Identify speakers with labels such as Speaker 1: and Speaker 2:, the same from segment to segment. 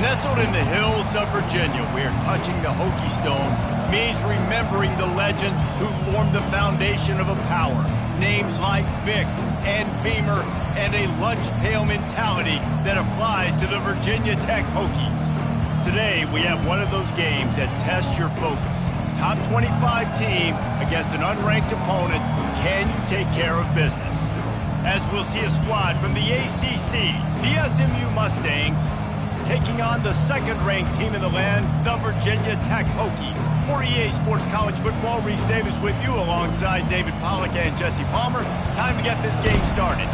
Speaker 1: Nestled in the hills of Virginia, where touching the Hokie Stone means remembering the legends who formed the foundation of a power. Names like Vic and Beamer, and a lunch pail mentality that applies to the Virginia Tech Hokies. Today, we have one of those games that tests your focus. Top 25 team against an unranked opponent. Can you take care of business? As we'll see a squad from the ACC, the SMU Mustangs, taking on the second-ranked team in the land, the Virginia Tech Hokies. For EA Sports College Football, Reese Davis with you alongside David Pollack and Jesse Palmer. Time to get this game started.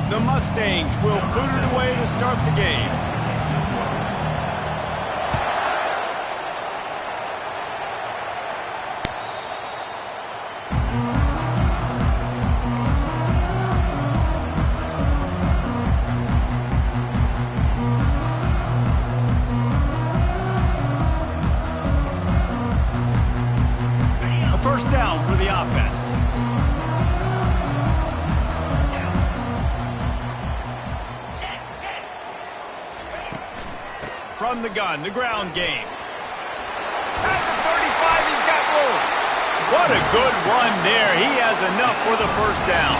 Speaker 1: The Mustangs will boot it away to start the game. First down for the offense. From the gun, the ground game. At the 35, he's got room. What a good run there. He has enough for the first down.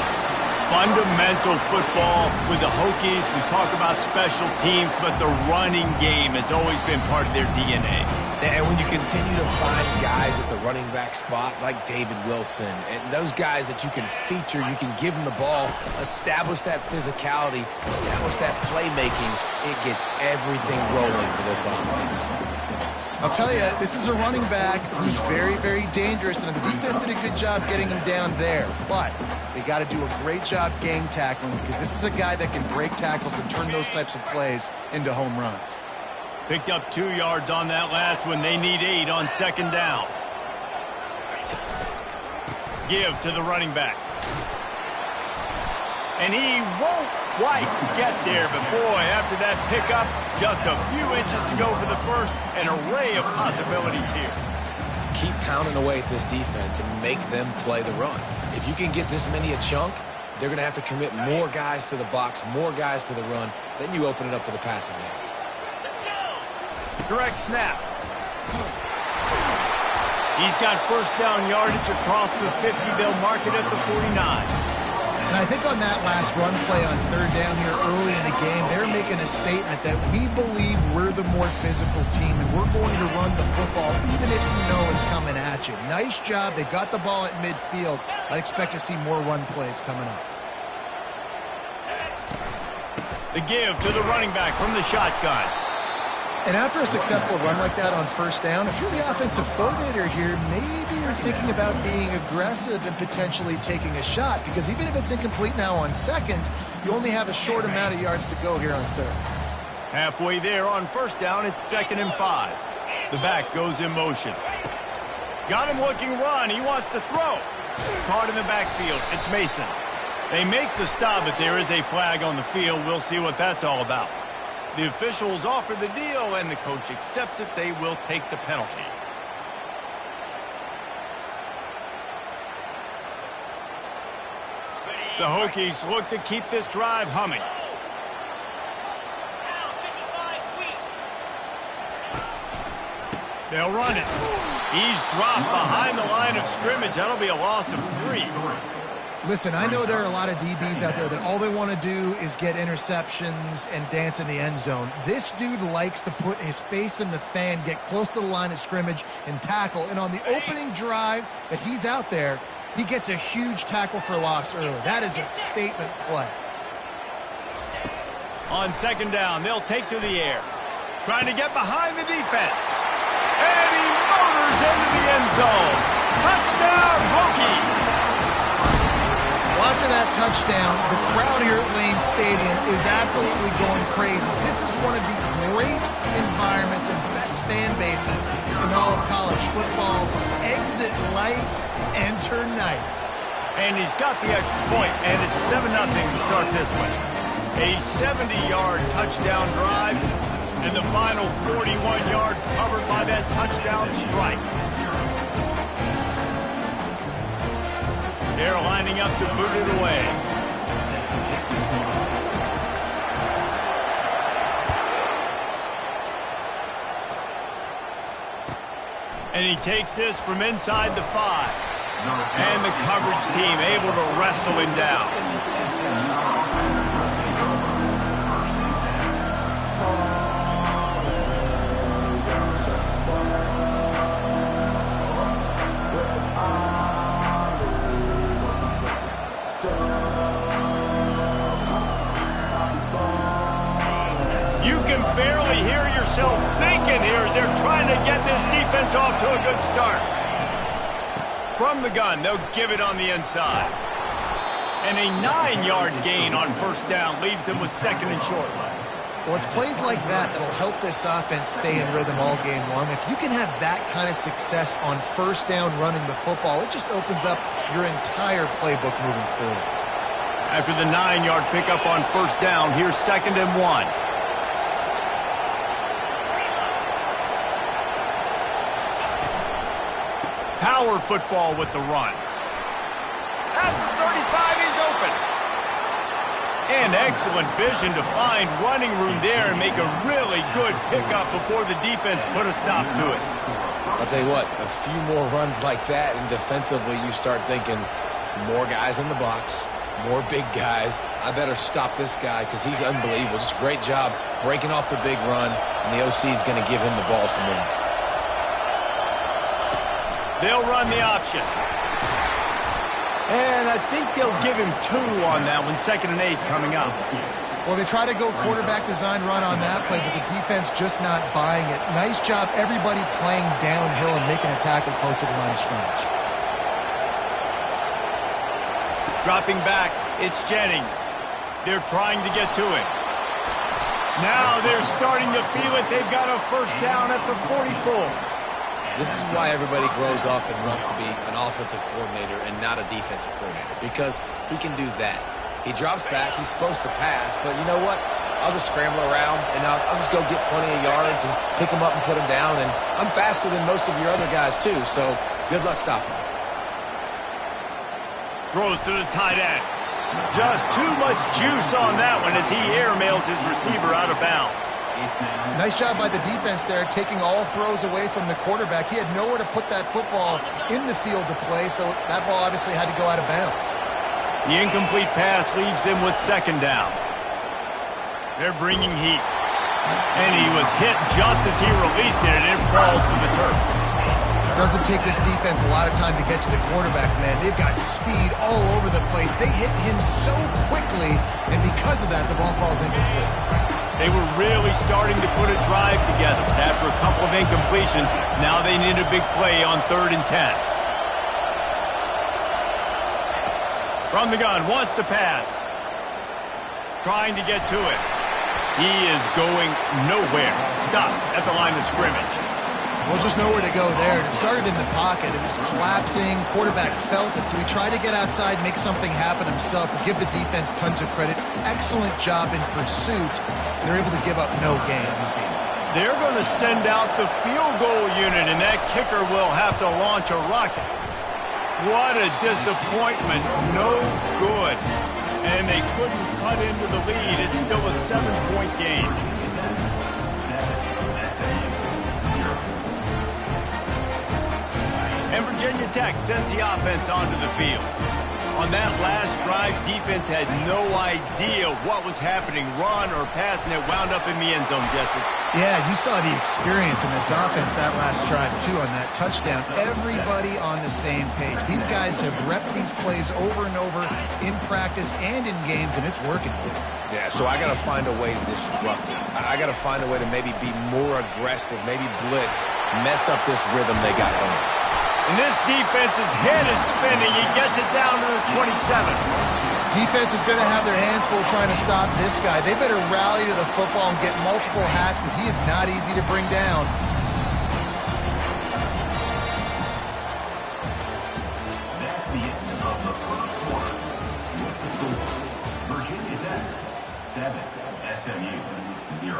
Speaker 1: Fundamental football with the Hokies. We talk about special teams, but the running game has always been part of their DNA.
Speaker 2: And when you continue to find guys at the running back spot like David Wilson, and those guys that you can feature, you can give them the ball, establish that physicality, establish that playmaking, it gets everything rolling for this offense.
Speaker 3: I'll tell you, this is a running back who's very, very dangerous, and the defense did a good job getting him down there. But they got to do a great job game tackling, because this is a guy that can break tackles and turn those types of plays into home runs.
Speaker 1: Picked up 2 yards on that last one. They need 8 on second down. Give to the running back. And he won't quite get there, but boy, after that pickup, just a few inches to go for the first. An array of possibilities here.
Speaker 2: Keep pounding away at this defense and make them play the run. If you can get this many a chunk, they're going to have to commit more guys to the box, more guys to the run. Then you open it up for the passing game.
Speaker 1: Direct snap. He's got first down yardage across the 50. They'll mark it at the 49.
Speaker 3: And I think on that last run play on third down here early in the game, they're making a statement that we believe we're the more physical team, and we're going to run the football even if you know it's coming at you. Nice job. They got the ball at midfield. I expect to see more run plays coming up.
Speaker 1: The give to the running back from the shotgun.
Speaker 3: And after a successful run like that on first down, if you're the offensive coordinator here, maybe you're thinking about being aggressive and potentially taking a shot, because even if it's incomplete now on second, you only have a short amount of yards to go here on third.
Speaker 1: Halfway there on first down, it's 2nd and 5. The back goes in motion. Got him looking run. He wants to throw. Caught in the backfield. It's Mason. They make the stop, but there is a flag on the field. We'll see what that's all about. The officials offer the deal, and the coach accepts it. They will take the penalty. The Hokies look to keep this drive humming. They'll run it. He's dropped behind the line of scrimmage. That'll be a loss of 3.
Speaker 3: Listen, I know there are a lot of DBs out there that all they want to do is get interceptions and dance in the end zone. This dude likes to put his face in the fan, get close to the line of scrimmage, and tackle. And on the opening drive that he's out there, he gets a huge tackle for loss early. That is a statement play.
Speaker 1: On second down, they'll take to the air. Trying to get behind the defense. And he motors into the end zone. Touchdown, Hokies!
Speaker 3: After that touchdown, the crowd here at Lane Stadium is absolutely going crazy. This is one of the great environments and best fan bases in all of college football. Exit light, enter night.
Speaker 1: And he's got the extra point, and it's 7-0 to start this one. A 70-yard touchdown drive, and the final 41 yards covered by that touchdown strike. They're lining up to boot it away. And he takes this from inside the 5. And the coverage team able to wrestle him down. You can barely hear yourself thinking here as they're trying to get this defense off to a good start. From the gun, they'll give it on the inside. And a 9-yard gain on first down leaves them with 2nd and short.
Speaker 3: Well, it's plays like that that'll help this offense stay in rhythm all game long. If you can have that kind of success on first down running the football, it just opens up your entire playbook moving forward.
Speaker 1: After the 9-yard pickup on first down, here's 2nd and 1. Power football with the run. At the 35, he's open. And excellent vision to find running room there and make a really good pickup before the defense put a stop to it.
Speaker 2: I'll tell you what, a few more runs like that, and defensively you start thinking more guys in the box, more big guys. I better stop this guy because he's unbelievable. Just great job breaking off the big run, and the OC is going to give him the ball some more.
Speaker 1: They'll run the option. And I think they'll give him 2 on that one. 2nd and 8 coming up.
Speaker 3: Well, they try to go quarterback design run on that play, but the defense just not buying it. Nice job, everybody playing downhill and making a tackle close to the line of scrimmage.
Speaker 1: Dropping back, it's Jennings. They're trying to get to it. Now they're starting to feel it. They've got a first down at the 44.
Speaker 2: This is why everybody grows up and wants to be an offensive coordinator and not a defensive coordinator, because he can do that. He drops back. He's supposed to pass, but you know what? I'll just scramble around, and I'll just go get plenty of yards and pick him up and put him down, and I'm faster than most of your other guys, too, so good luck stopping him.
Speaker 1: Throws to the tight end. Just too much juice on that one as he airmails his receiver out of bounds.
Speaker 3: Nice job by the defense there, taking all throws away from the quarterback. He had nowhere to put that football in the field to play, so that ball obviously had to go out of bounds.
Speaker 1: The incomplete pass leaves him with 2nd down. They're bringing heat. And he was hit just as he released it, and it falls to the turf.
Speaker 3: Doesn't take this defense a lot of time to get to the quarterback, man. They've got speed all over the place. They hit him so quickly, and because of that, the ball falls incomplete.
Speaker 1: They were really starting to put a drive together, but after a couple of incompletions, now they need a big play on 3rd and 10. From the gun, wants to pass. Trying to get to it. He is going nowhere. Stopped at the line of scrimmage.
Speaker 3: Well, just nowhere to go there. It started in the pocket. It was collapsing. Quarterback felt it, so he tried to get outside, make something happen himself. We'll give the defense tons of credit. Excellent job in pursuit. They're able to give up no gain.
Speaker 1: They're going to send out the field goal unit, and that kicker will have to launch a rocket. What a disappointment. No good. And they couldn't cut into the lead. It's still a 7-point game. And Virginia Tech sends the offense onto the field. On that last drive, defense had no idea what was happening, run or pass, and it wound up in the end zone, Jesse.
Speaker 3: Yeah, you saw the experience in this offense that last drive, too, on that touchdown. Everybody on the same page. These guys have repped these plays over and over in practice and in games, and it's working for them.
Speaker 2: Yeah, so I got to find a way to disrupt it. I got to find a way to maybe be more aggressive, maybe blitz, mess up this rhythm they got going.
Speaker 1: And this defense's head is spinning. He gets it down to the 27.
Speaker 3: Defense is going to have their hands full trying to stop this guy. They better rally to the football and get multiple hats because he is not easy to bring down.
Speaker 4: That's the end of the first quarter. With the score, Virginia Tech 7, SMU 0.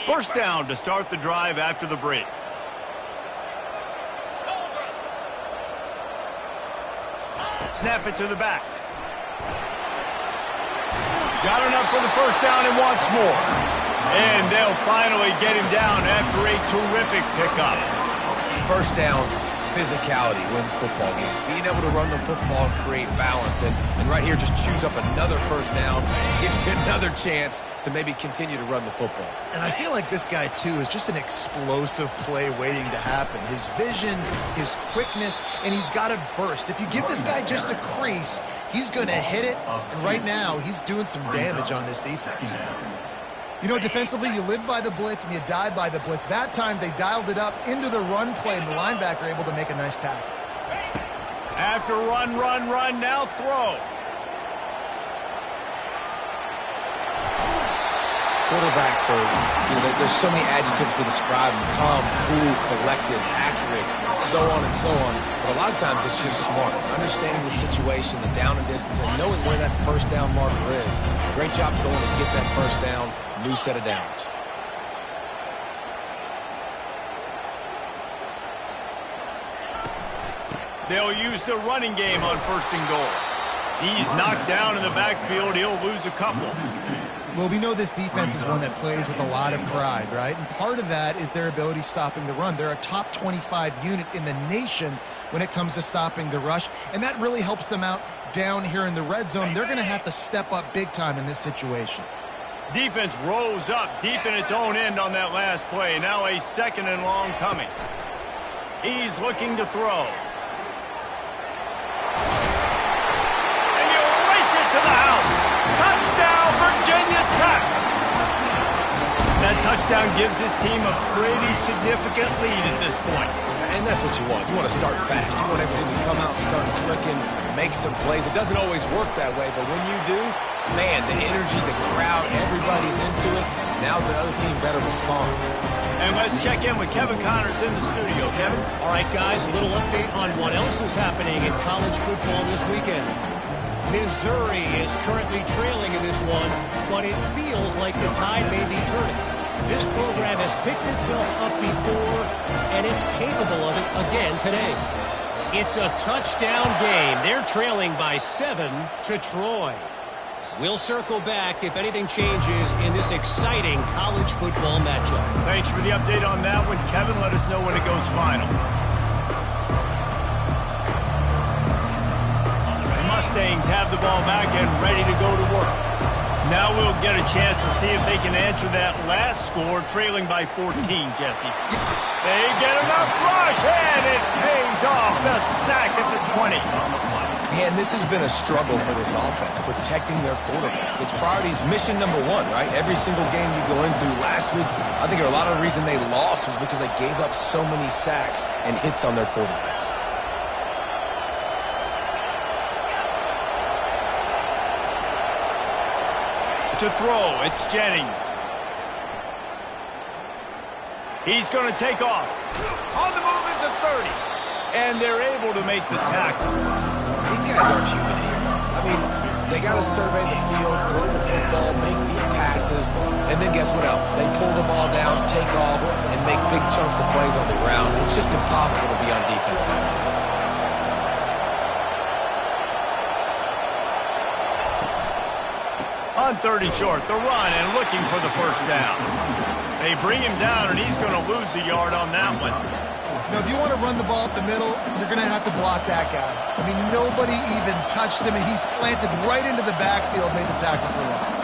Speaker 1: First down to start the drive after the break. Snap it to the back. Got enough for the first down and wants more. And they'll finally get him down after a terrific pickup.
Speaker 2: First down, physicality wins football games. Being able to run the football and create balance. And right here, just choose up another first down. Gives you another chance to maybe continue to run the football.
Speaker 3: And I feel like this guy, too, is just an explosive play waiting to happen. His vision, his quickness, and he's got a burst. If you give this guy just a crease, he's going to hit it. And right now, he's doing some damage on this defense. You know, defensively, you live by the blitz and you die by the blitz. That time, they dialed it up into the run play, and the linebacker able to make a nice tackle.
Speaker 1: After run, now throw.
Speaker 2: Quarterbacks are, there's so many adjectives to describe them. Calm, cool, collected, accurate, so on and so on. But a lot of times it's just smart. Understanding the situation, the down and distance, and knowing where that first down marker is. Great job going to get that first down, new set of downs.
Speaker 1: They'll use the running game on first and goal. He's knocked down in the backfield. He'll lose a couple.
Speaker 3: Well, we know this defense is one that plays with a lot of pride, right? And part of that is their ability stopping the run. They're a top 25 unit in the nation when it comes to stopping the rush, and that really helps them out down here in the red zone. They're going to have to step up big time in this situation.
Speaker 1: Defense rose up deep in its own end on that last play. Now a second and long coming. He's looking to throw. And he'll race it to the house. Touchdown, Virginia Tech. That touchdown gives his team a pretty significant lead at this point.
Speaker 2: And that's what you want. You want to start fast. You want everything to come out, start clicking, make some plays. It doesn't always work that way, but when you do, man, the energy, the crowd, everybody's into it. Now the other team better respond.
Speaker 1: And let's check in with Kevin Connors in the studio. Kevin?
Speaker 5: All right, guys, a little update on what else is happening in college football this weekend. Missouri is currently trailing in this one, but it feels like the tide may be turning. This program has picked itself up before, and it's capable of it again today. It's a touchdown game. They're trailing by 7 to Troy. We'll circle back if anything changes in this exciting college football matchup.
Speaker 1: Thanks for the update on that one, Kevin. Let us know when it goes final. The Mustangs have the ball back and ready to go to work. Now we'll get a chance to see if they can answer that last score, trailing by 14, Jesse. They get enough rush, and it pays off. The sack at the 20.
Speaker 2: Man, this has been a struggle for this offense, protecting their quarterback. It's priorities, mission number one, right? Every single game you go into. Last week, I think a lot of the reason they lost was because they gave up so many sacks and hits on their quarterback.
Speaker 1: To throw, it's Jennings. He's going to take off. On the move at the 30. And they're able to make the tackle.
Speaker 2: These guys aren't human here. I mean, they got to survey the field, throw the football, make deep passes, and then guess what else? They pull them all down, take off, and make big chunks of plays on the ground. It's just impossible to be on defense nowadays.
Speaker 1: On 30 short, the run and looking for the first down. They bring him down, and he's going to lose a yard on that one.
Speaker 3: You know, if you want to run the ball up the middle, you're going to have to block that guy. I mean, nobody even touched him, and he slanted right into the backfield, made the tackle for loss.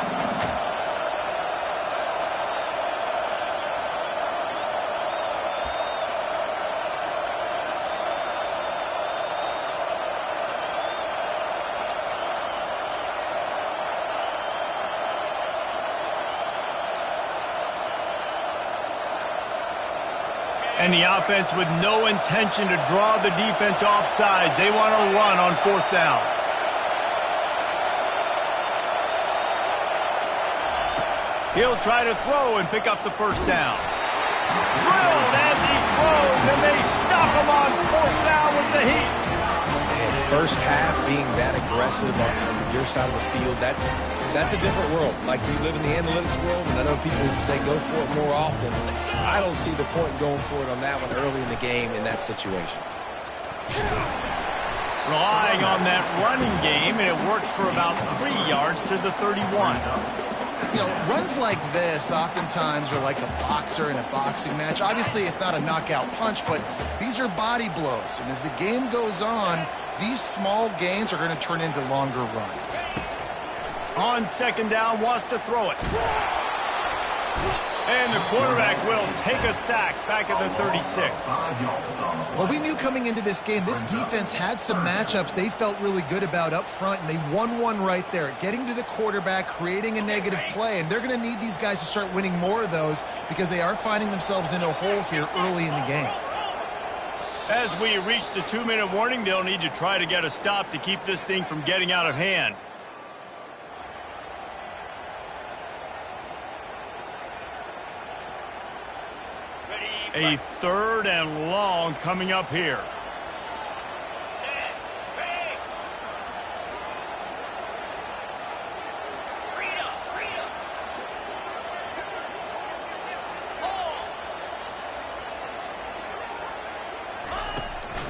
Speaker 1: And the offense with no intention to draw the defense off sides. They want to run on fourth down. He'll try to throw and pick up the first down. Drilled as he throws, and they stop him on fourth down with the heat.
Speaker 2: And first half being that aggressive on your side of the field, that's a different world. Like, we live in the analytics world, and I know people say go for it more often. I don't see the point in going for it on that one early in the game in that situation.
Speaker 1: Relying on that running game, and it works for about 3 yards to the 31.
Speaker 3: You know, runs like this oftentimes are like a boxer in a boxing match. Obviously, it's not a knockout punch, but these are body blows. And as the game goes on, these small gains are going to turn into longer runs.
Speaker 1: On second down, wants to throw it. And the quarterback will take a sack back at the 36.
Speaker 3: Well, we knew coming into this game, this defense had some matchups they felt really good about up front, and they won one right there, getting to the quarterback, creating a negative play, and they're going to need these guys to start winning more of those because they are finding themselves in a hole here early in the game.
Speaker 1: As we reach the 2-minute warning, they'll need to try to get a stop to keep this thing from getting out of hand. A 3rd and long coming up here.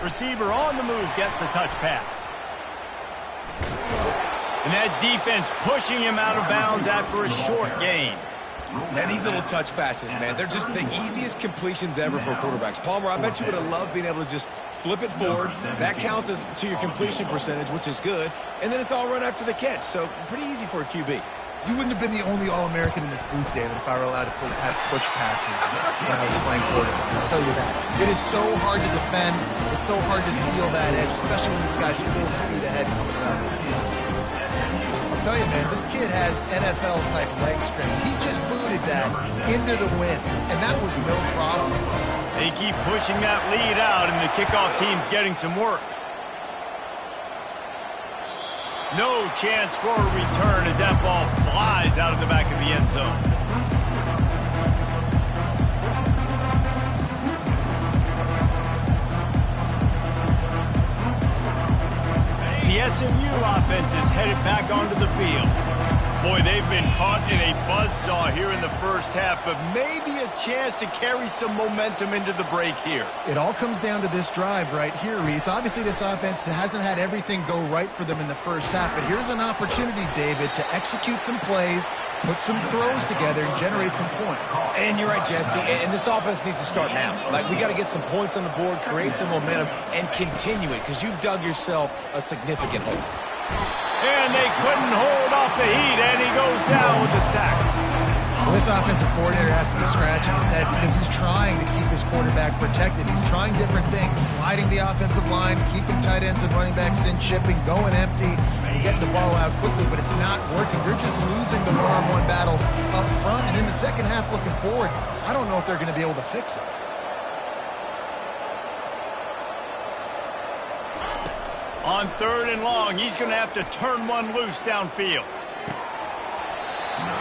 Speaker 1: Receiver on the move gets the touch pass. And that defense pushing him out of bounds after a short gain.
Speaker 2: And these little touch passes, man, they're just the easiest completions ever for quarterbacks. Palmer, I bet you would have loved being able to just flip it forward. That counts as to your completion percentage, which is good. And then it's all run after the catch, so pretty easy for a QB.
Speaker 3: You wouldn't have been the only All-American in this booth, David, if I were allowed to have push passes when I was playing quarterback. I'll tell you that. It is so hard to defend. It's so hard to seal that edge, especially when this guy's full speed ahead coming around the outside. I'll tell you, man, this kid has NFL-type leg strength. He just booted that into the wind, and that was no problem.
Speaker 1: They keep pushing that lead out, and the kickoff team's getting some work. No chance for a return as that ball flies out of the back of the end zone. The SMU offense is headed back onto the field. Boy, they've been caught in a buzzsaw here in the first half, but maybe a chance to carry some momentum into the break here.
Speaker 3: It all comes down to this drive right here, Reese. Obviously, this offense hasn't had everything go right for them in the first half, but here's an opportunity, David, to execute some plays, put some throws together, and generate some points.
Speaker 2: And you're right, Jesse, and this offense needs to start now. Like, we got to get some points on the board, create some momentum, and continue it, because you've dug yourself a significant hole.
Speaker 1: And they couldn't hold off the heat, and he goes down with the sack.
Speaker 3: Well, this offensive coordinator has to be scratching his head because he's trying to keep his quarterback protected. He's trying different things, sliding the offensive line, keeping tight ends and running backs in, chipping, going empty, getting the ball out quickly, but it's not working. You're just losing the one-on-one battles up front, and in the second half looking forward, I don't know if they're going to be able to fix it.
Speaker 1: On 3rd and long, he's going to have to turn one loose downfield.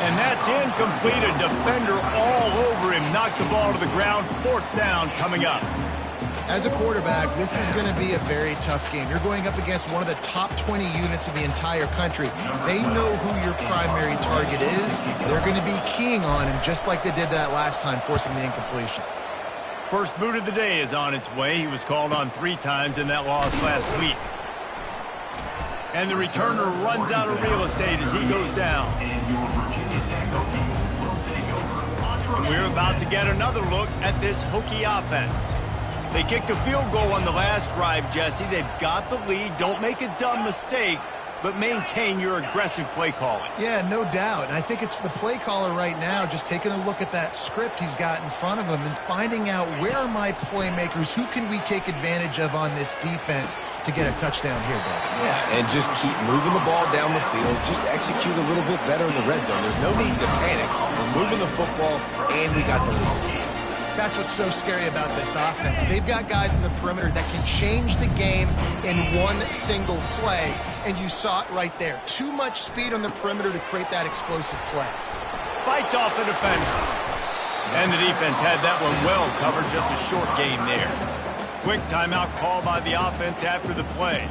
Speaker 1: And that's incomplete. A defender all over him. Knocked the ball to the ground. 4th down coming up.
Speaker 3: As a quarterback, this is going to be a very tough game. You're going up against one of the top 20 units in the entire country. They know who your primary target is. They're going to be keying on him just like they did that last time, forcing the incompletion.
Speaker 1: First boot of the day is on its way. He was called on 3 times in that loss last week. And the returner runs out of real estate as he goes down. And we're about to get another look at this Hokie offense. They kicked a field goal on the last drive, Jesse. They've got the lead. Don't make a dumb mistake, but maintain your aggressive play calling.
Speaker 3: Yeah, no doubt. And I think it's the play caller right now just taking a look at that script he's got in front of him and finding out where are my playmakers, who can we take advantage of on this defense to get a touchdown here, Doug.
Speaker 2: Yeah, and just keep moving the ball down the field. Just execute a little bit better in the red zone. There's no need to panic. We're moving the football, and we got the lead.
Speaker 3: That's what's so scary about this offense. They've got guys in the perimeter that can change the game in one single play, and you saw it right there. Too much speed on the perimeter to create that explosive play.
Speaker 1: Fights off a defender. And the defense had that one well covered, just a short gain there. Quick timeout call by the offense after the play.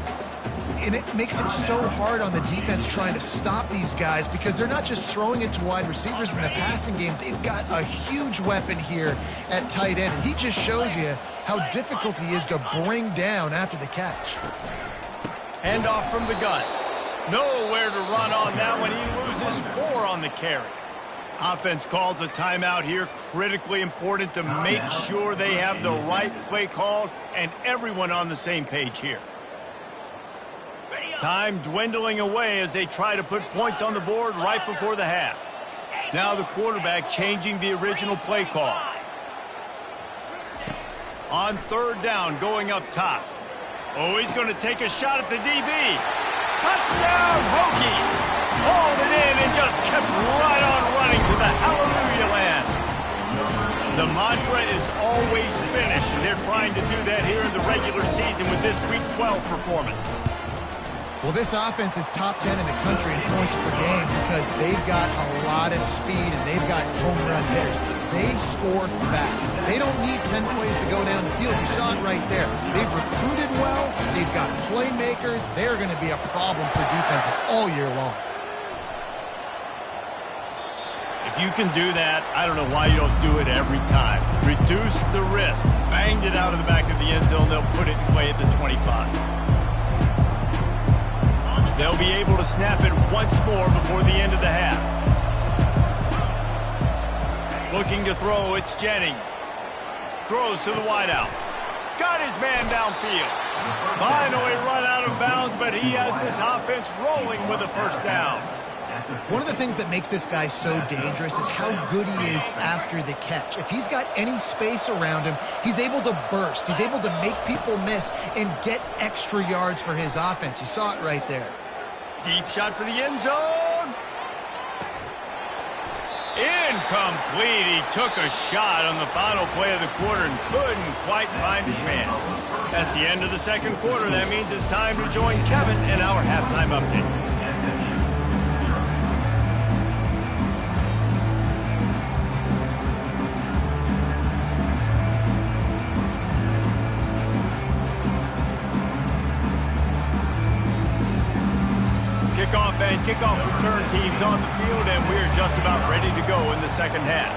Speaker 3: And it makes it so hard on the defense trying to stop these guys because they're not just throwing it to wide receivers in the passing game. They've got a huge weapon here at tight end. He just shows you how difficult he is to bring down after the catch.
Speaker 1: Hand off from the gun. Nowhere to run on that one. He loses 4 on the carry. Offense calls a timeout here. Critically important to make sure they have the right play called and everyone on the same page here. Time dwindling away as they try to put points on the board right before the half. Now the quarterback changing the original play call. On 3rd down, going up top. Oh, he's going to take a shot at the DB. Touchdown, Hokies! Hauled it in and just kept right on running to the hallelujah land. The mantra is always finish, and they're trying to do that here in the regular season with this Week 12 performance.
Speaker 3: Well, this offense is top 10 in the country in points per game because they've got a lot of speed and they've got home run hitters. They score fast. They don't need 10 plays to go down the field. You saw it right there. They've recruited well. They've got playmakers. They're going to be a problem for defenses all year long.
Speaker 1: If you can do that, I don't know why you don't do it every time. Reduce the risk. Banged it out of the back of the end zone. They'll put it in play at the 25. They'll be able to snap it once more before the end of the half. Looking to throw, it's Jennings. Throws to the wideout. Got his man downfield. Finally run out of bounds, but he has this offense rolling with a first down.
Speaker 3: One of the things that makes this guy so dangerous is how good he is after the catch. If he's got any space around him, he's able to burst. He's able to make people miss and get extra yards for his offense. You saw it right there.
Speaker 1: Deep shot for the end zone. Incomplete. He took a shot on the final play of the quarter and couldn't quite find his man. That's the end of the second quarter. That means it's time to join Kevin in our halftime update. Kickoff and kickoff return teams on the field, and we're just about ready to go in the second half.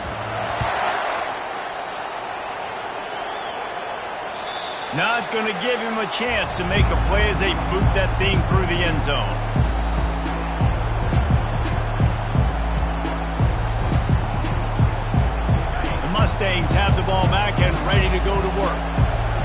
Speaker 1: Not going to give him a chance to make a play as they boot that thing through the end zone. The Mustangs have the ball back and ready to go to work.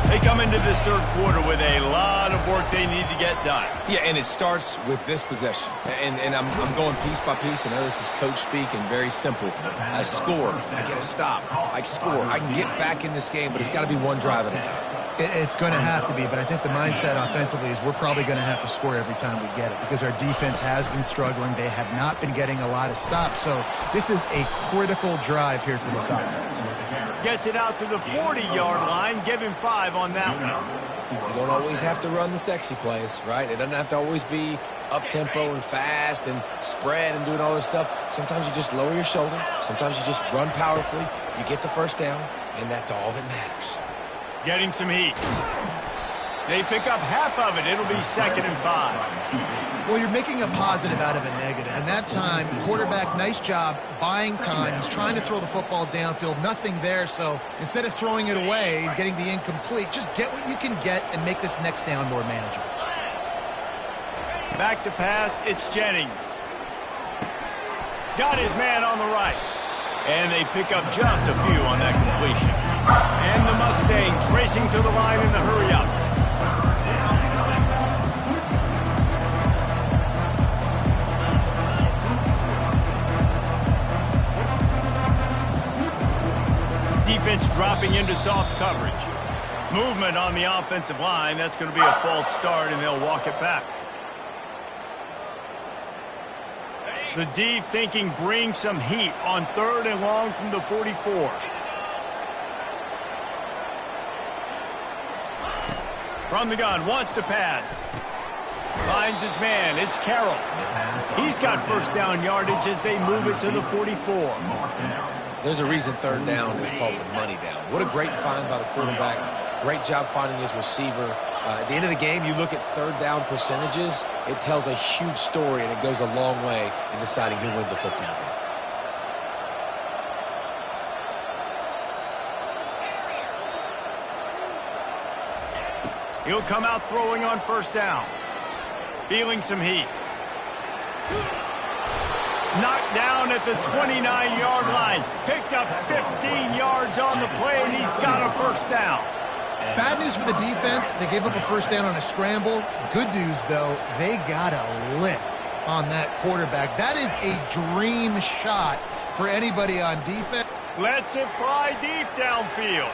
Speaker 1: They come into this third quarter with a lot of work they need to get done.
Speaker 2: Yeah, and it starts with this possession. And I'm going piece by piece. I know this is coach speak and very simple. I score. I get a stop. I score. I can get back in this game, but it's got to be one drive at a time.
Speaker 3: It's going to have to be, but I think the mindset offensively is we're probably going to have to score every time we get it because our defense has been struggling. They have not been getting a lot of stops, so this is a critical drive here for this offense.
Speaker 1: Gets it out to the 40-yard line. Give him 5 on that one.
Speaker 2: You don't always have to run the sexy plays, right? It doesn't have to always be up-tempo and fast and spread and doing all this stuff. Sometimes you just lower your shoulder. Sometimes you just run powerfully. You get the first down, and that's all that matters.
Speaker 1: Getting some heat. They pick up half of it. It'll be 2nd and 5.
Speaker 3: Well, you're making a positive out of a negative. And that time, quarterback, nice job buying time. He's trying to throw the football downfield. Nothing there. So instead of throwing it away and getting the incomplete, just get what you can get and make this next down more manageable.
Speaker 1: Back to pass. It's Jennings. Got his man on the right. And they pick up just a few on that completion. And the Mustangs racing to the line in the hurry-up. Defense dropping into soft coverage. Movement on the offensive line. That's going to be a false start, and they'll walk it back. The D thinking bring some heat on 3rd and long from the 44. From the gun, wants to pass. Finds his man, it's Carroll. He's got first down yardage as they move it to the 44.
Speaker 2: There's a reason 3rd down is called the money down. What a great find by the quarterback. Great job finding his receiver. At the end of the game, you look at 3rd down percentages. It tells a huge story, and it goes a long way in deciding who wins a football game.
Speaker 1: He'll come out throwing on 1st down. Feeling some heat. Knocked down at the 29-yard line. Picked up 15 yards on the play, and he's got a first down.
Speaker 3: Bad news for the defense. They gave up a first down on a scramble. Good news, though, they got a lick on that quarterback. That is a dream shot for anybody on defense.
Speaker 1: Lets it fly deep downfield.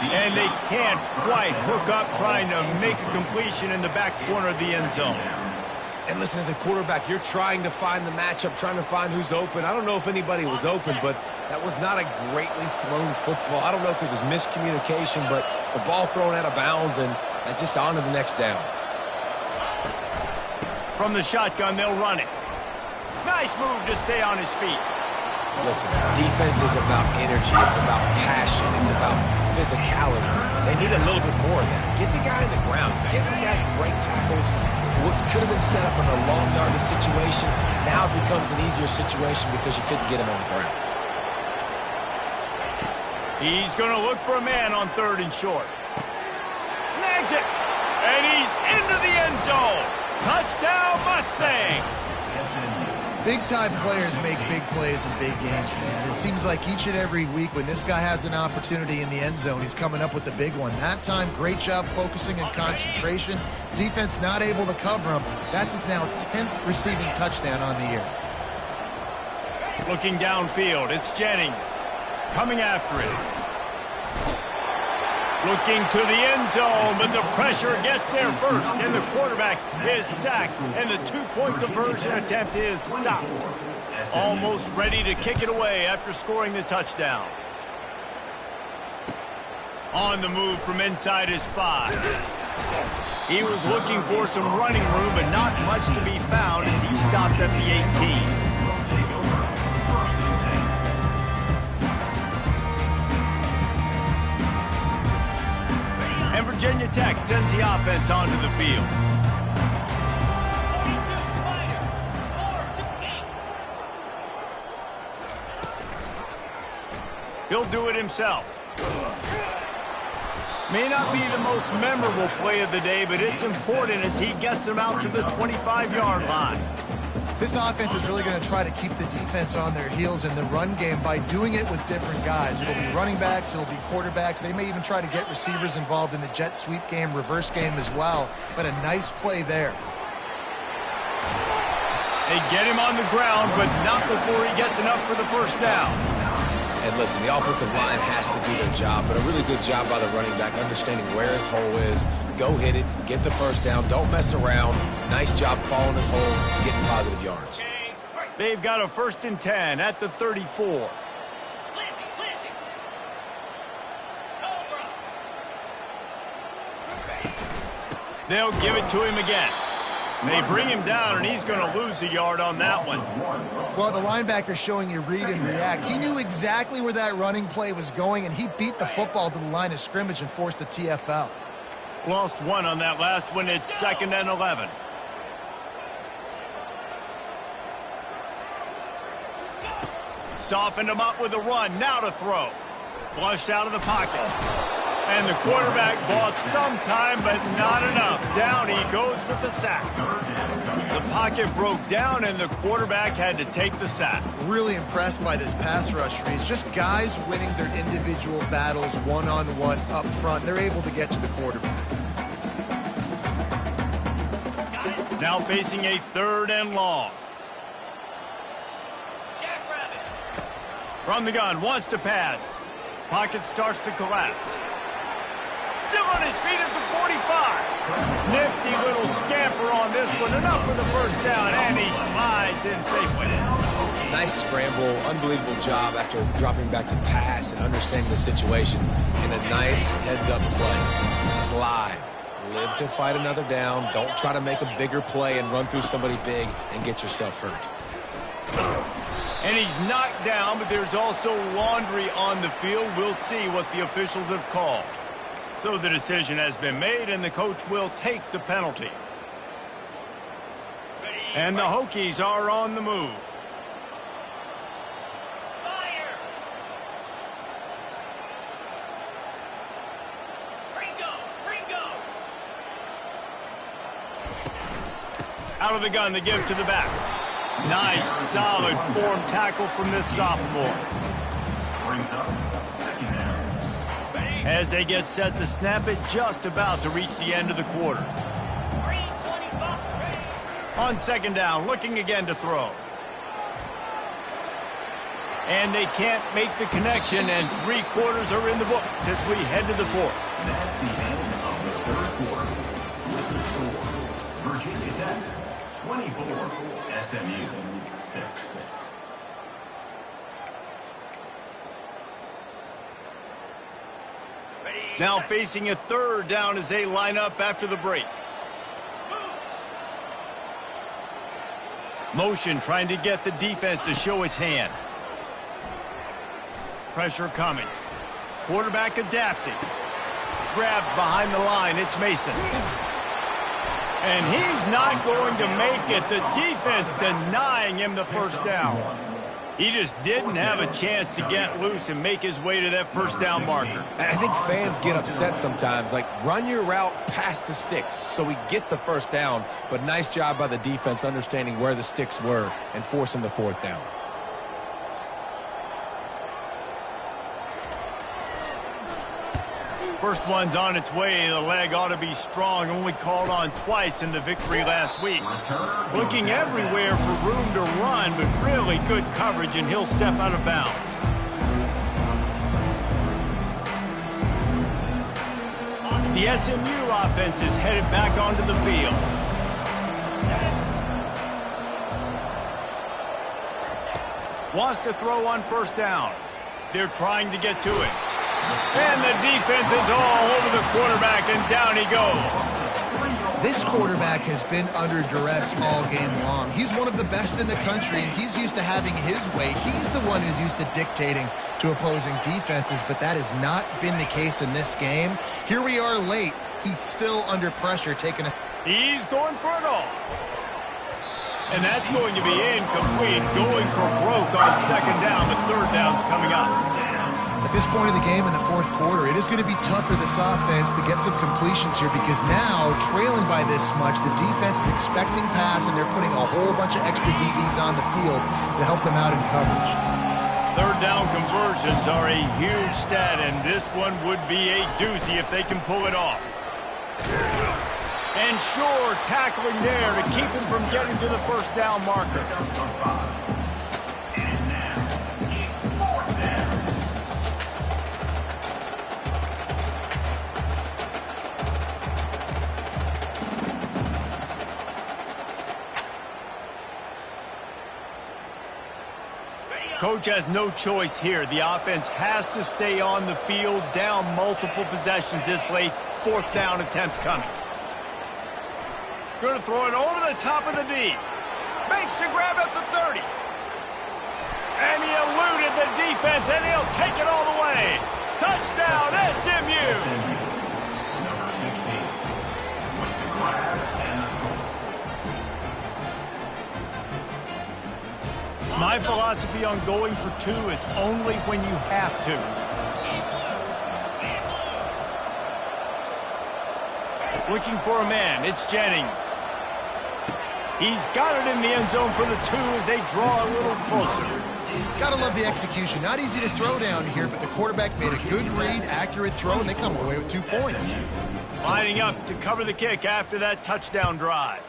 Speaker 1: And they can't quite hook up trying to make a completion in the back corner of the end zone.
Speaker 2: And listen, as a quarterback, you're trying to find the matchup, trying to find who's open. I don't know if anybody was open, but that was not a greatly thrown football. I don't know if it was miscommunication, but the ball thrown out of bounds and just on to the next down.
Speaker 1: From the shotgun, they'll run it. Nice move to stay on his feet.
Speaker 2: Listen, defense is about energy. It's about passion. It's about physicality. They need a little bit more of that. Get the guy in the ground. You can't let guys break tackles. What could have been set up in a long yardage situation now becomes an easier situation because you couldn't get him on the ground.
Speaker 1: He's going to look for a man on 3rd and short. Snags it. And he's into the end zone. Touchdown, Mustangs.
Speaker 3: Big-time players make big plays in big games, man. It seems like each and every week when this guy has an opportunity in the end zone, he's coming up with the big one. That time, great job focusing and concentration. Defense not able to cover him. That's his now 10th receiving touchdown on the year.
Speaker 1: Looking downfield, it's Jennings. Coming after it. Looking to the end zone, but the pressure gets there first, and the quarterback is sacked, and the two-point conversion attempt is stopped. Almost ready to kick it away after scoring the touchdown. On the move from inside his 5. He was looking for some running room, but not much to be found as he stopped at the 18. And Virginia Tech sends the offense onto the field. He'll do it himself. May not be the most memorable play of the day, but it's important as he gets them out to the 25-yard line.
Speaker 3: This offense is really going to try to keep the defense on their heels in the run game by doing it with different guys. It'll be running backs, it'll be quarterbacks. They may even try to get receivers involved in the jet sweep game, reverse game as well. But a nice play there.
Speaker 1: They get him on the ground, but not before he gets enough for the first down.
Speaker 2: And listen, the offensive line has to do their job, but a really good job by the running back understanding where his hole is. Go hit it, get the first down, don't mess around. Nice job following his hole and getting positive yards.
Speaker 1: They've got a 1st and 10 at the 34. They'll give it to him again. They bring him down, and he's going to lose a yard on that one.
Speaker 3: Well, the linebacker's showing you read and react. He knew exactly where that running play was going, and he beat the football to the line of scrimmage and forced the TFL.
Speaker 1: Lost 1 on that last one. It's 2nd and 11. Softened him up with a run. Now to throw. Flushed out of the pocket. And the quarterback bought some time, but not enough. Down he goes with the sack. The pocket broke down, and the quarterback had to take the sack.
Speaker 3: Really impressed by this pass rush, Reese. Just guys winning their individual battles one-on-one up front. They're able to get to the quarterback.
Speaker 1: Now facing a 3rd and long. From the gun, wants to pass. Pocket starts to collapse. Still on his feet at the 45. Nifty little scamper on this one. Enough for the first down, and he slides in safely.
Speaker 2: Nice scramble, unbelievable job after dropping back to pass and understanding the situation. And a nice heads-up play. Slide. Live to fight another down. Don't try to make a bigger play and run through somebody big and get yourself hurt.
Speaker 1: And he's knocked down, but there's also laundry on the field. We'll see what the officials have called. So the decision has been made, and the coach will take the penalty. And the Hokies are on the move. Out of the gun to give to the back. Nice, solid form tackle from this sophomore.
Speaker 4: Brings up second down.
Speaker 1: As they get set to snap it, just about to reach the end of the quarter. On second down, looking again to throw. And they can't make the connection, and 3 quarters are in the books as we head to the fourth.
Speaker 4: That's the end of the third quarter. With the score, Virginia Tech 24, SMU 6.
Speaker 1: Now facing a third down as they line up after the break. Motion trying to get the defense to show its hand. Pressure coming. Quarterback adapting. Grabbed behind the line. It's Mason. And he's not going to make it. The defense denying him the first down. He just didn't have a chance to get loose and make his way to that first down marker.
Speaker 2: I think fans get upset sometimes. Like, run your route past the sticks so we get the first down. But nice job by the defense understanding where the sticks were and forcing the fourth down.
Speaker 1: First one's on its way. The leg ought to be strong. Only called on twice in the victory last week. Looking everywhere for room to run, but really good coverage, and he'll step out of bounds. The SMU offense is headed back onto the field. Wants to throw on first down. They're trying to get to it. And the defense is all over the quarterback, and down he goes.
Speaker 3: This quarterback has been under duress all game long. He's one of the best in the country, and he's used to having his way. He's the one who's used to dictating to opposing defenses, but that has not been the case in this game. Here we are late. He's still under pressure, taking a...
Speaker 1: He's going for it all. And that's going to be incomplete. Going for broke on second down. The third down's coming up.
Speaker 3: At this point in the game, in the fourth quarter, it is going to be tough for this offense to get some completions here because now, trailing by this much, the defense is expecting pass, and they're putting a whole bunch of extra DBs on the field to help them out in coverage.
Speaker 1: Third down conversions are a huge stat, and this one would be a doozy if they can pull it off. And sure, tackling there to keep him from getting to the first down marker. Coach has no choice here. The offense has to stay on the field, down multiple possessions this late. Fourth down attempt coming. Going to throw it over the top of the D. Makes the grab at the 30. And he eluded the defense, and he'll take it all the way. Touchdown, SMU!
Speaker 4: Number 16, with the grab and the score.
Speaker 1: My philosophy on going for two is only when you have to. Looking for a man, it's Jennings. He's got it in the end zone for the two as they draw a little closer.
Speaker 3: Gotta love the execution. Not easy to throw down here, but the quarterback made a good read, accurate throw, and they come away with 2 points.
Speaker 1: Lining up to cover the kick after that touchdown drive.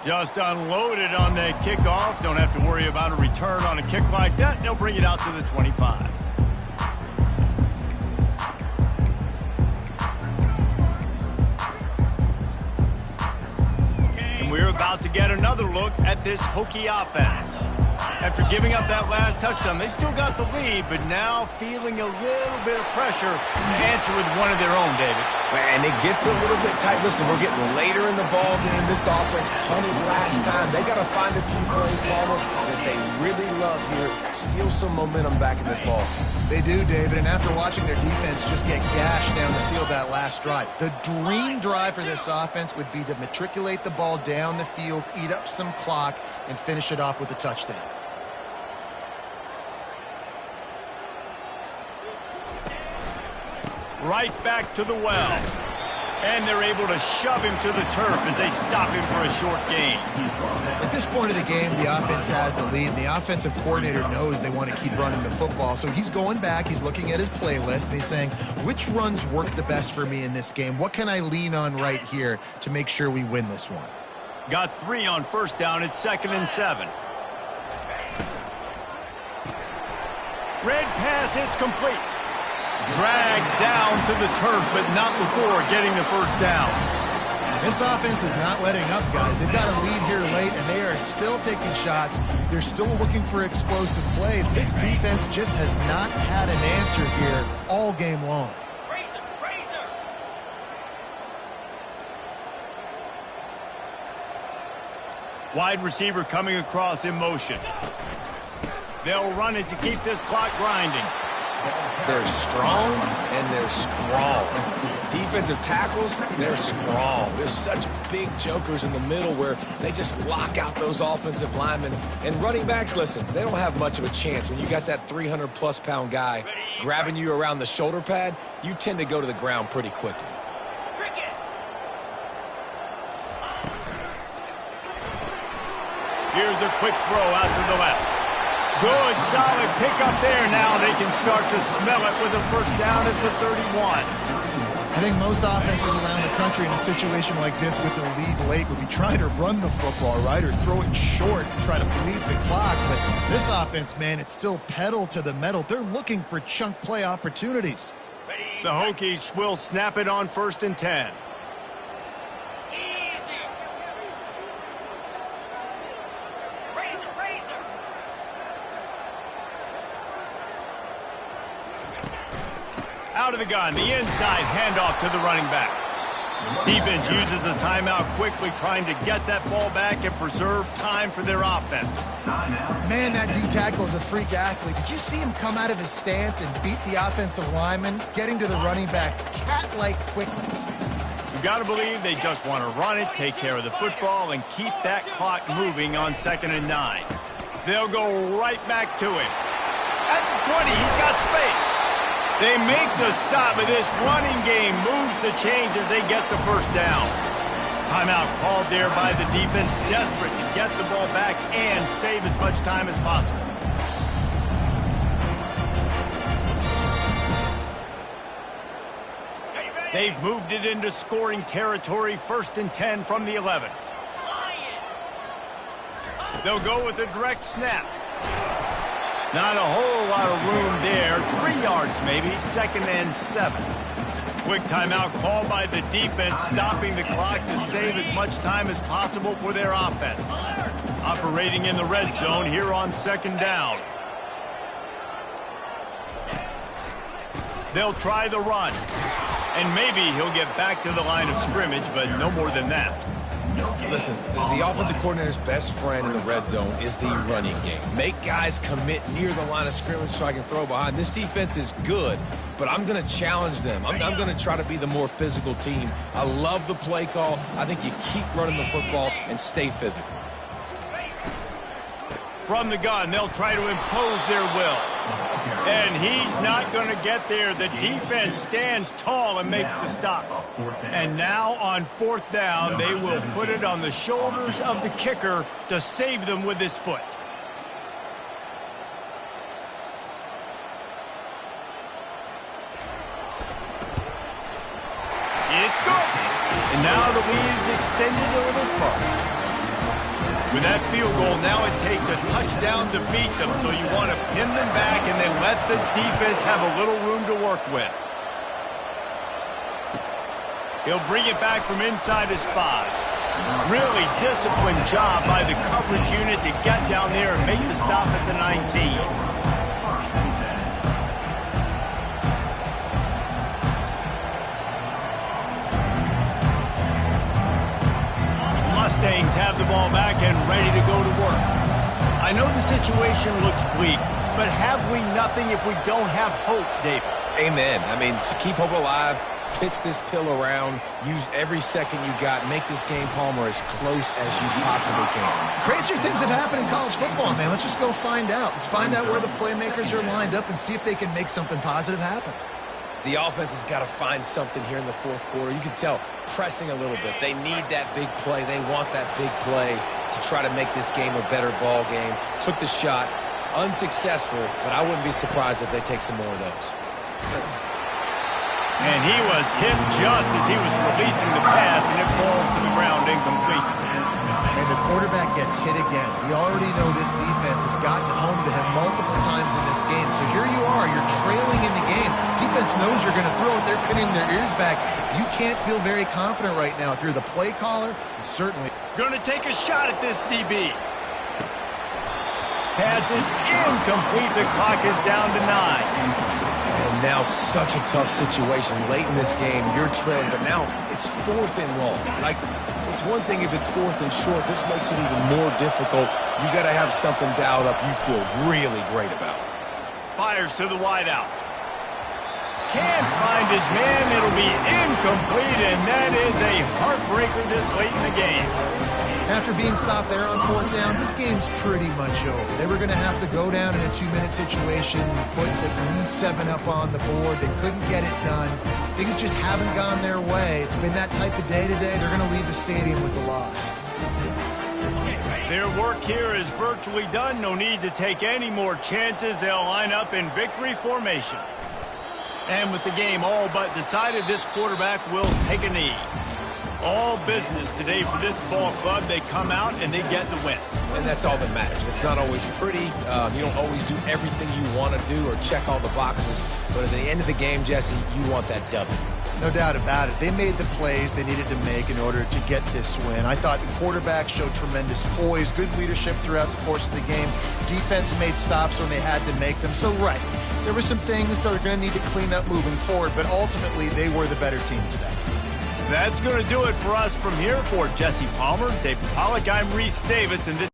Speaker 1: Just unloaded on the kickoff. Don't have to worry about a return on a kick like that. They'll bring it out to the 25. And we're about to get another look at this Hokie offense. After giving up that last touchdown, they still got the lead, but now feeling a little bit of pressure to answer with one of their own, David.
Speaker 2: And it gets a little bit tight. Listen, we're getting later in the ball game. This offense punted last time. They got to find a few plays, Palmer, that they really love here. Steal some momentum back in this ball.
Speaker 3: They do, David, and after watching their defense just get gashed down the field that last drive, the dream drive for this offense would be to matriculate the ball down the field, eat up some clock, and finish it off with a touchdown.
Speaker 1: Right back to the well. And they're able to shove him to the turf as they stop him for a short gain.
Speaker 3: At this point of the game, the offense has the lead, and the offensive coordinator knows they want to keep running the football. So he's going back, he's looking at his playlist, and he's saying, which runs work the best for me in this game? What can I lean on right here to make sure we win this one?
Speaker 1: Got 3 on first down. It's 2nd and 7. Red pass, it's complete. Dragged down to the turf, but not before getting the first down.
Speaker 3: This offense is not letting up, guys. They've got a lead here late, and they are still taking shots. They're still looking for explosive plays. This defense just has not had an answer here all game long.
Speaker 1: Wide receiver coming across in motion. They'll run it to keep this clock grinding.
Speaker 2: They're strong and they're strong. Defensive tackles, they're strong. There's such big jokers in the middle where they just lock out those offensive linemen. And running backs, listen, they don't have much of a chance. When you got that 300-plus pound guy grabbing you around the shoulder pad, you tend to go to the ground pretty quickly.
Speaker 1: Here's a quick throw out to the left. Good, solid pickup there. Now they can start to smell it with a first down at the 31.
Speaker 3: I think most offenses around the country in a situation like this with the lead late would be trying to run the football, right, or throw it short and try to bleed the clock. But this offense, man, it's still pedal to the metal. They're looking for chunk play opportunities.
Speaker 1: The Hokies will snap it on 1st and 10. Out of the gun, the inside handoff to the running back. Defense uses a timeout quickly, trying to get that ball back and preserve time for their offense.
Speaker 3: Man, that D-tackle is a freak athlete. Did you see him come out of his stance and beat the offensive lineman, getting to the running back cat-like quickness?
Speaker 1: You got to believe they just want to run it, take care of the football, and keep that clock moving on 2nd and 9. They'll go right back to him. At the 20, he's got space. They make the stop, but this running game moves the chains as they get the first down. Timeout called there by the defense, desperate to get the ball back and save as much time as possible. They've moved it into scoring territory, 1st and 10 from the 11. They'll go with a direct snap. Not a whole lot of room there. 3 yards maybe, 2nd and 7. Quick timeout called by the defense, stopping the clock to save as much time as possible for their offense. Operating in the red zone here on 2nd down. They'll try the run. And maybe he'll get back to the line of scrimmage, but no more than that.
Speaker 2: Listen, the offensive coordinator's best friend in the red zone is the running game. Make guys commit near the line of scrimmage so I can throw behind. This defense is good, but I'm going to challenge them. I'm going to try to be the more physical team. I love the play call. I think you keep running the football and stay physical.
Speaker 1: From the gun, they'll try to impose their will. And he's not going to get there. The defense stands tall and makes the stop. And now on 4th down, they will put it on the shoulders of the kicker to save them with his foot. It's good. And now the lead is extended a little further. With that field goal, now it takes a touchdown to beat them, so you want to pin them back and then let the defense have a little room to work with. He'll bring it back from inside his 5. Really disciplined job by the coverage unit to get down there and make the stop at the 19. Mustangs have the ball back and ready to go to work. I know the situation looks bleak, but have we nothing if we don't have hope, David?
Speaker 2: Amen. I mean, keep hope alive, pitch this pill around, use every second you got, make this game, Palmer, as close as you possibly can.
Speaker 3: Crazier things have happened in college football, man. Let's just go find out. Let's find out where the playmakers are lined up and see if they can make something positive happen.
Speaker 2: The offense has got to find something here in the fourth quarter. You can tell pressing a little bit. They need that big play. They want that big play to try to make this game a better ball game. Took the shot, unsuccessful, but I wouldn't be surprised if they take some more of those.
Speaker 1: And he was hit just as he was releasing the pass, and it falls to the ground incomplete.
Speaker 3: And the quarterback gets hit again. We already know this defense has gotten home to him multiple times in this game. So here you are, you're trailing in the game. Defense knows you're going to throw it. They're pinning their ears back. You can't feel very confident right now. If you're the play caller, certainly.
Speaker 1: Going to take a shot at this DB. Pass is incomplete. The clock is down to 9.
Speaker 2: And now such a tough situation late in this game. You're trailing, but now it's 4th and long. Like, it's one thing if it's 4th and short. This makes it even more difficult. You got to have something dialed up you feel really great about.
Speaker 1: Fires to the wideout. Can't find his man. It'll be incomplete, and that is a heartbreaker this late in the game.
Speaker 3: After being stopped there on 4th down, this game's pretty much over. They were going to have to go down in a 2-minute situation, put at least 7 up on the board. They couldn't get it done. Things just haven't gone their way. It's been that type of day today. They're going to leave the stadium with the loss.
Speaker 1: Their work here is virtually done. No need to take any more chances. They'll line up in victory formation. And with the game all but decided, this quarterback will take a knee. All business today for this ball club. They come out and they get the win.
Speaker 2: And that's all that matters. It's not always pretty. You don't always do everything you want to do or check all the boxes. But at the end of the game, Jesse, you want that W.
Speaker 3: No doubt about it. They made the plays they needed to make in order to get this win. I thought the quarterback showed tremendous poise, good leadership throughout the course of the game. Defense made stops when they had to make them. So, right, there were some things that are going to need to clean up moving forward, but ultimately they were the better team today.
Speaker 1: That's going to do it for us from here. For Jesse Palmer, Dave Pollack, I'm Reese Davis, and this